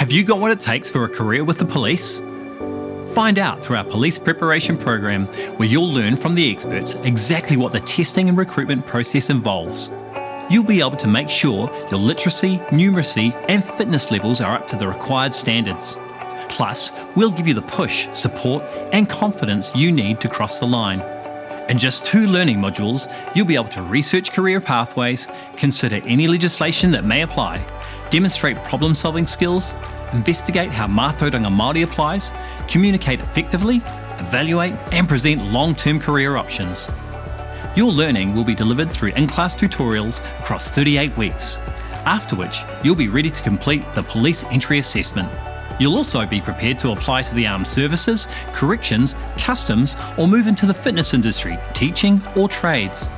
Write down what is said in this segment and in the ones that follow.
Have you got what it takes for a career with the police? Find out through our police preparation program, where you'll learn from the experts exactly what the testing and recruitment process involves. You'll be able to make sure your literacy, numeracy and fitness levels are up to the required standards. Plus, we'll give you the push, support and confidence you need to cross the line. In just 2 learning modules, you'll be able to research career pathways, consider any legislation that may apply, demonstrate problem-solving skills, investigate how mātauranga Māori applies, communicate effectively, evaluate and present long-term career options. Your learning will be delivered through in-class tutorials across 38 weeks, after which you'll be ready to complete the police entry assessment. You'll also be prepared to apply to the armed services, corrections, customs or move into the fitness industry, teaching or trades.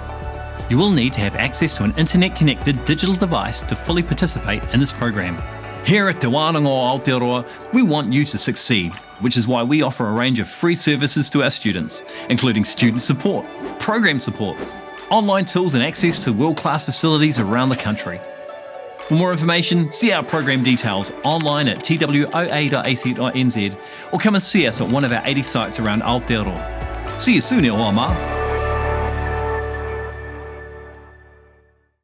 You will need to have access to an internet-connected digital device to fully participate in this program. Here at Te Wānanga o Aotearoa, we want you to succeed, which is why we offer a range of free services to our students, including student support, program support, online tools and access to world-class facilities around the country. For more information, see our program details online at twoa.ac.nz or come and see us at one of our 80 sites around Aotearoa. See you soon, e o mā.